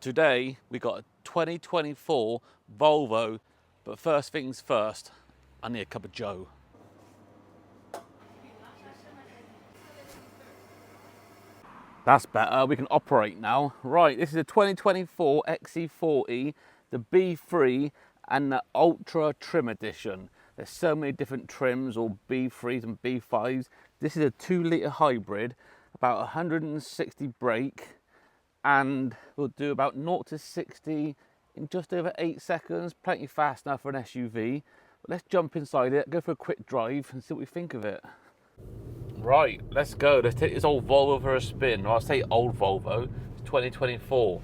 today we got a 2024 Volvo, but first things first, I need a cup of joe. That's better, we can operate now. Right, this is a 2024 XC40, the B3 and the Ultra Trim Edition. There's so many different trims, all B3s and B5s. This is a 2-litre hybrid, about 160 brake, and we'll do about 0 to 60 in just over 8 seconds. Plenty fast now for an SUV. But let's jump inside it, go for a quick drive and see what we think of it. Right, let's go. Let's take this old Volvo for a spin. Well, I'll say old Volvo, it's 2024.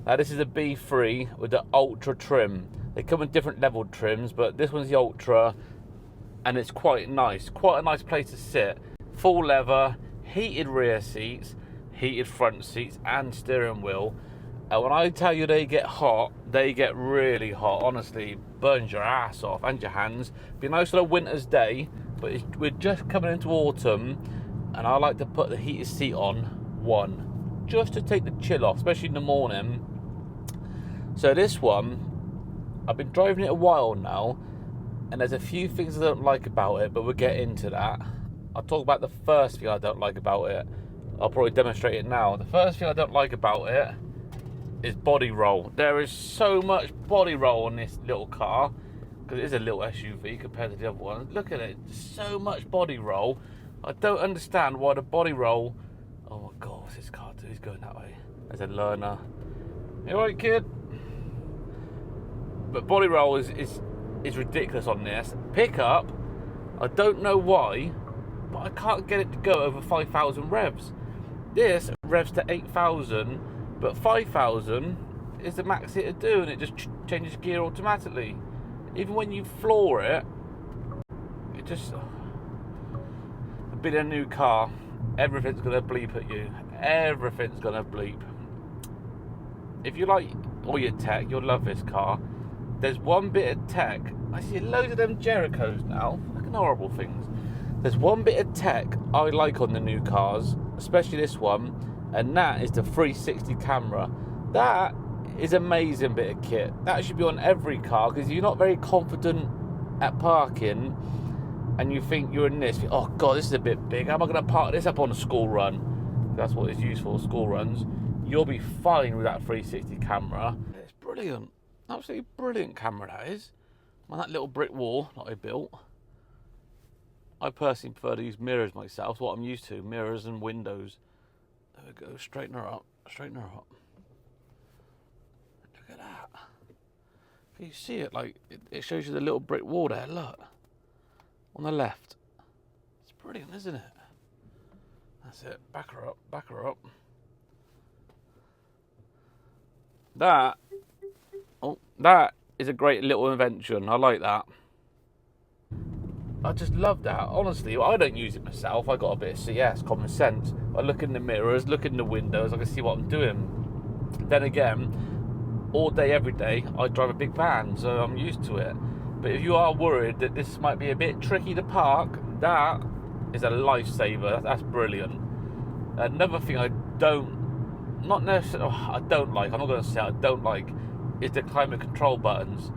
Now this is a B3 with the Ultra trim. They come in different level trims, but this one's the Ultra, and it's quite nice. Quite a nice place to sit. Full leather, heated rear seats, heated front seats, and steering wheel. And when I tell you they get hot, they get really hot. Honestly, burns your ass off and your hands. Be nice on a winter's day, but we're just coming into autumn, and I like to put the heated seat on one, just to take the chill off, especially in the morning. So this one, I've been driving it a while now, and there's a few things I don't like about it, but we'll get into that. I'll talk about the first thing I don't like about it. I'll probably demonstrate it now. The first thing I don't like about it is body roll. There is so much body roll on this little car, because it is a little SUV compared to the other one. Look at it, so much body roll. I don't understand why the body roll... Oh my God, what's this car do? He's going that way. There's a learner. You alright, kid? But body roll is ridiculous on this. Pickup, I don't know why, but I can't get it to go over 5,000 revs. This revs to 8,000, but 5,000 is the max it'll do, and it just changes gear automatically. Even when you floor it, it just... Being a new car, everything's going to bleep at you. Everything's going to bleep. If you like all your tech, you'll love this car. There's one bit of tech. I see loads of them Jerichos now. Fucking horrible things. There's one bit of tech I like on the new cars, especially this one, and that is the 360 camera. That is an amazing bit of kit. That should be on every car, because you're not very confident at parking and you think you're in this. Oh God, this is a bit big. How am I going to park this up on a school run? That's what it's used for, school runs. You'll be fine with that 360 camera. It's brilliant. Absolutely brilliant camera that is. On that little brick wall that I built. I personally prefer to use mirrors myself. It's what I'm used to, mirrors and windows. There we go, straighten her up, straighten her up. Look at that. Can you see it? Like, it shows you the little brick wall there, look. On the left. It's brilliant, isn't it? That's it, back her up, back her up. That is a great little invention. I like that. I just love that. Honestly, I don't use it myself. I got a bit of CS, common sense. I look in the mirrors, look in the windows, I can see what I'm doing. Then again, all day, every day, I drive a big van, so I'm used to it. But if you are worried that this might be a bit tricky to park, that is a lifesaver. That's brilliant. Another thing I don't, not necessarily, I don't like, I'm not going to say I don't like, is the climate control buttons.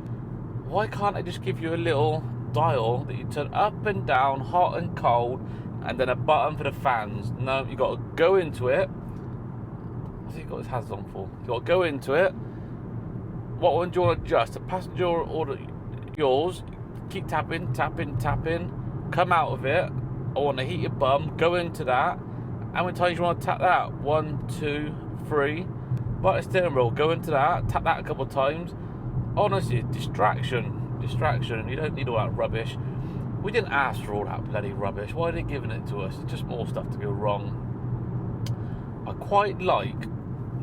Why can't I just give you a little dial that you turn up and down, hot and cold, and then a button for the fans? No, you got to go into it. What's he got his hands on for? You got to go into it. What one do you want to adjust? The passenger or yours? Keep tapping, tapping, tapping. Come out of it. I want to heat your bum. Go into that. How many times do you want to tap that? 1, 2, 3. Bite the steering wheel. Go into that. Tap that a couple of times. Honestly, distraction. You don't need all that rubbish. We didn't ask for all that bloody rubbish. Why are they giving it to us? It's just more stuff to go wrong. I quite like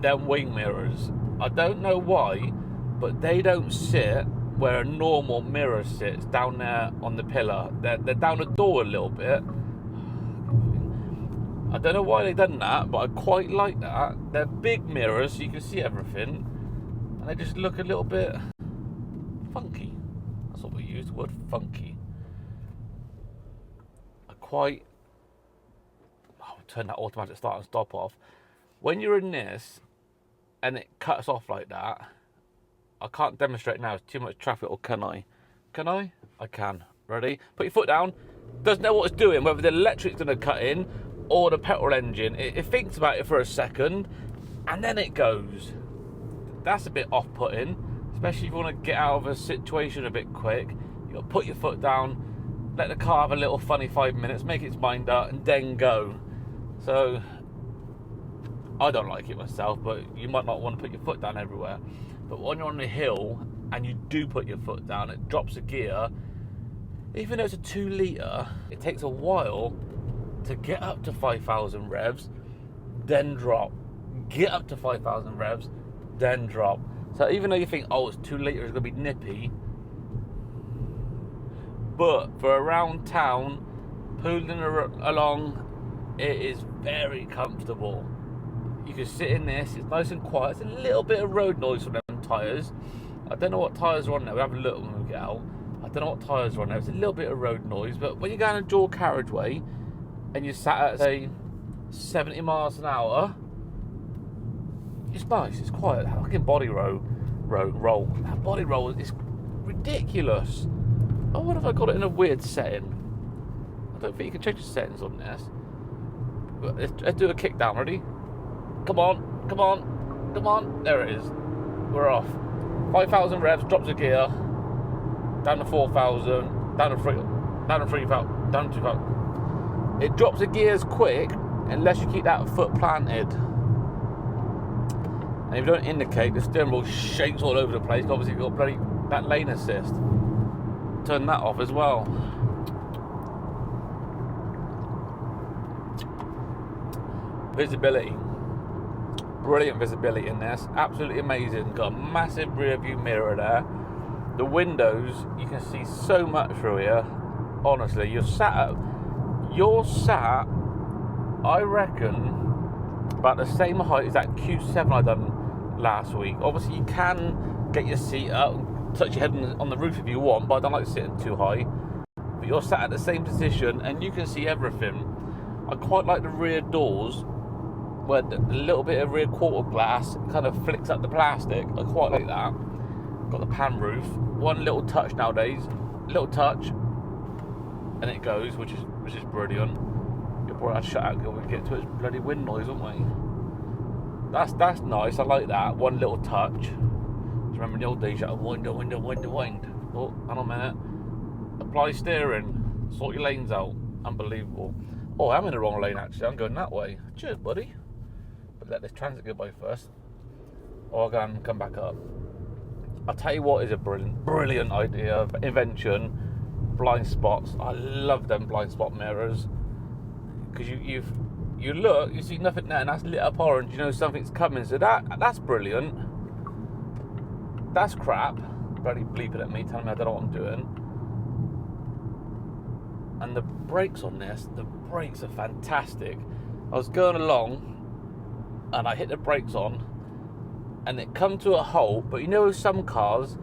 them wing mirrors. I don't know why, but they don't sit where a normal mirror sits, down there on the pillar. They're down the door a little bit. I don't know why they've done that, but I quite like that. They're big mirrors, so you can see everything, and they just look a little bit funky. That's what we use, the word funky. I'll turn that automatic start and stop off. When you're in this, and it cuts off like that. I can't demonstrate now, it's too much traffic, or can I? Can I? I can. Ready? Put your foot down. Doesn't know what it's doing, whether the electric's going to cut in or the petrol engine. It thinks about it for a second and then it goes. That's a bit off-putting, especially if you want to get out of a situation a bit quick. You've got to put your foot down, let the car have a little funny 5 minutes, make its mind up, and then go. So, I don't like it myself, but you might not want to put your foot down everywhere. But when you're on the hill and you do put your foot down, it drops a gear. Even though it's a 2 litre, it takes a while to get up to 5,000 revs, then drop. Get up to 5,000 revs, then drop. So even though you think, oh, it's 2 litres, it's going to be nippy, but for around town, pulling along, it is very comfortable. You can sit in this, it's nice and quiet. It's a little bit of road noise from them tyres. I don't know what tyres are on there, we'll have a look when we get out. I don't know what tyres are on there, it's a little bit of road noise, but when you're going a dual carriageway and you're sat at, say, 70 miles an hour, it's nice, it's quiet. That fucking body roll. That body roll is ridiculous. Oh, what if I got it in a weird setting? I don't think you can change the settings on this. But let's do a kick down, ready? Come on, come on, come on. There it is. We're off. 5,000 revs, drops a gear. Down to 4,000, down to 3,000, down to 2,000. It drops the gears quick unless you keep that foot planted. And if you don't indicate, the steering wheel shakes all over the place. Obviously, you've got bloody that lane assist. Turn that off as well. Visibility. Brilliant visibility in this. Absolutely amazing. Got a massive rear view mirror there. The windows, you can see so much through here. Honestly, you're sat, I reckon, about the same height as that Q7 I done last week. Obviously, you can get your seat up and touch your head on the roof if you want, but I don't like sitting too high. But you're sat at the same position and you can see everything. I quite like the rear doors, where the little bit of rear quarter glass kind of flicks up the plastic. I quite like that. Got the pan roof. One little touch nowadays, little touch, and it goes, which is brilliant. You'll probably have to shut out when we get to its bloody wind noise, won't we? That's nice. I like that. One little touch. Do you remember in the old days? You had wind. Oh, hang on a minute. Apply steering. Sort your lanes out. Unbelievable. Oh, I'm in the wrong lane actually. I'm going that way. Cheers, buddy. But let this transit go by first. Or I can come back up. I'll tell you what is a brilliant idea, invention, blind spots. I love them blind spot mirrors. Because you look, you see nothing there, and that's lit up orange, you know something's coming. So that's brilliant. That's crap. Bloody bleeping at me, telling me I don't know what I'm doing. And the brakes on this, the brakes are fantastic. I was going along, and I hit the brakes on, and it come to a halt, but you know some cars,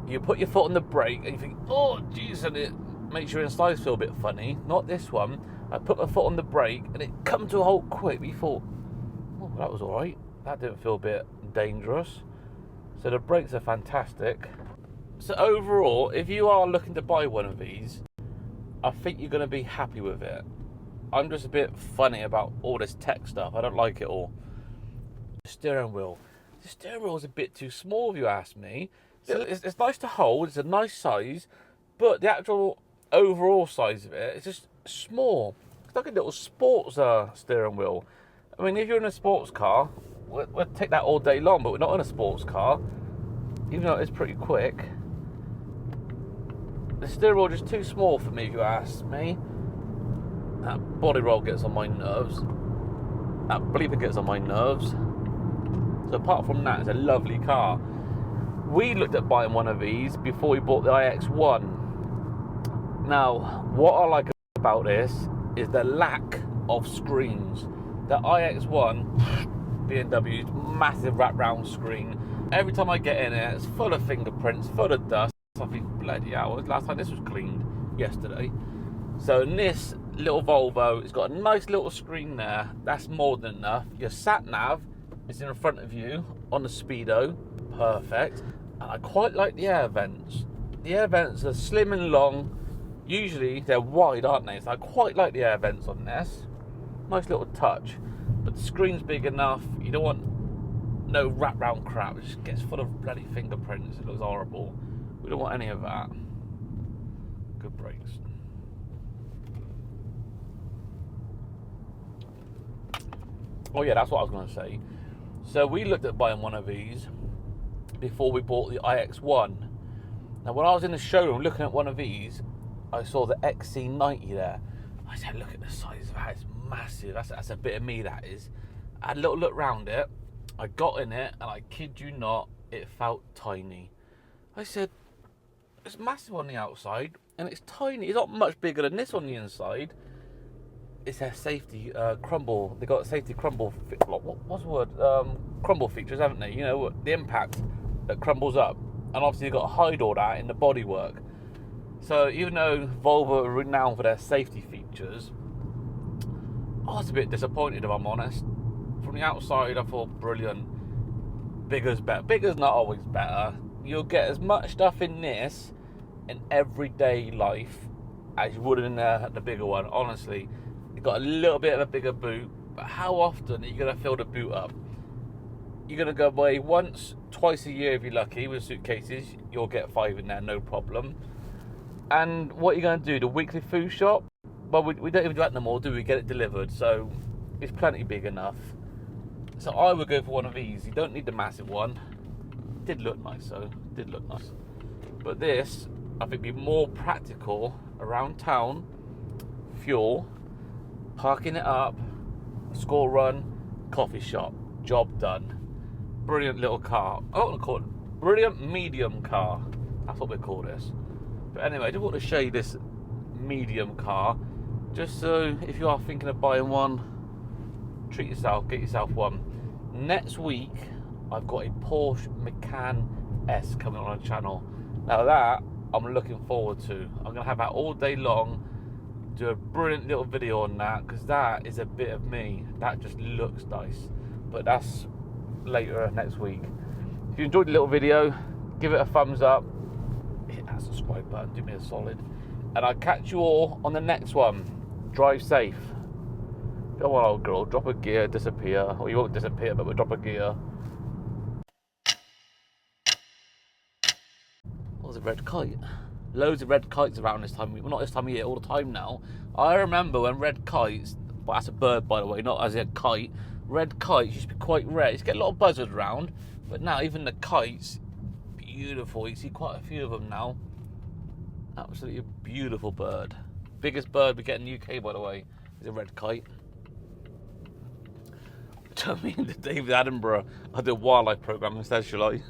you put your foot on the brake and you think, oh jeez, and it makes your insides feel a bit funny. Not this one. I put my foot on the brake and it come to a halt quick. We thought, oh, that was alright. That didn't feel a bit dangerous. So the brakes are fantastic. So overall, if you are looking to buy one of these, I think you're going to be happy with it. I'm just a bit funny about all this tech stuff. I don't like it all. The steering wheel. The steering wheel is a bit too small, if you ask me. It's nice to hold, it's a nice size, but the actual overall size of it is just small. It's like a little sports steering wheel. I mean, if you're in a sports car, we'll take that all day long, but we're not in a sports car, even though it's pretty quick. The steering wheel is just too small for me, if you ask me. That body roll gets on my nerves. That bleeper gets on my nerves. So apart from that, it's a lovely car. We looked at buying one of these before we bought the iX1. Now, what I like about this is the lack of screens. The iX1, BMW's massive wraparound screen. Every time I get in it, it's full of fingerprints, full of dust. I think, bloody hell, last time this was cleaned, yesterday. So in this little Volvo, it's got a nice little screen there. That's more than enough. Your sat nav is in front of you on the speedo, perfect. And I quite like the air vents. The air vents are slim and long. Usually they're wide, aren't they? So I quite like the air vents on this. Nice little touch. But the screen's big enough. You don't want no wrap round crap. It just gets full of bloody fingerprints. It looks horrible. We don't want any of that. Good brakes. Oh yeah, that's what I was going to say. So we looked at buying one of these before we bought the iX1. Now when I was in the showroom looking at one of these, I saw the XC90 there. I said, look at the size of that, it's massive. That's a bit of me, that is. I had a little look round it. I got in it, and I kid you not, it felt tiny. I said, it's massive on the outside, and it's tiny. It's not much bigger than this on the inside. It's a safety crumble. They got a safety crumble. What's the word? Crumble features, haven't they? You know, the impact that crumbles up, and obviously you've got to hide all that in the bodywork. So even though Volvo are renowned for their safety features, I was a bit disappointed, if I'm honest. From the outside, I thought brilliant. Bigger's better. Bigger's not always better. You'll get as much stuff in this in everyday life as you would in the bigger one. Honestly, you've got a little bit of a bigger boot, but how often are you going to fill the boot up? You're going to go away once, twice a year if you're lucky with suitcases. You'll get 5 in there, no problem. And what are you going to do? The weekly food shop? Well, we don't even do that no more, do we? Get it delivered, so it's plenty big enough. So I would go for one of these. You don't need the massive one. Did look nice, though. Did look nice. But this, I think, be more practical around town. Fuel, parking it up, school run, coffee shop. Job done. Brilliant little car. I don't want to call it brilliant medium car. That's what we call this. But anyway, I just want to show you this medium car, just so if you are thinking of buying one, treat yourself, get yourself one. Next week, I've got a Porsche Macan S coming on the channel. Now that, I'm looking forward to. I'm going to have that all day long, do a brilliant little video on that, because that is a bit of me. That just looks nice. But that's later next week. If you enjoyed the little video, give it a thumbs up. Hit that subscribe button, do me a solid. And I'll catch you all on the next one. Drive safe. Go on, old girl, drop a gear, disappear. Well, you won't disappear, but we'll drop a gear. What was a red kite? Loads of red kites around this time. Well, not this time of year, all the time now. I remember when red kites, well, that's a bird, by the way, not as a kite. Red kites used to be quite rare. You used to get a lot of buzzards around, but now even the kites, beautiful. You see quite a few of them now. Absolutely beautiful bird. Biggest bird we get in the UK, by the way, is a red kite. Tell me, the David Attenborough, I do a wildlife programme instead, shall I?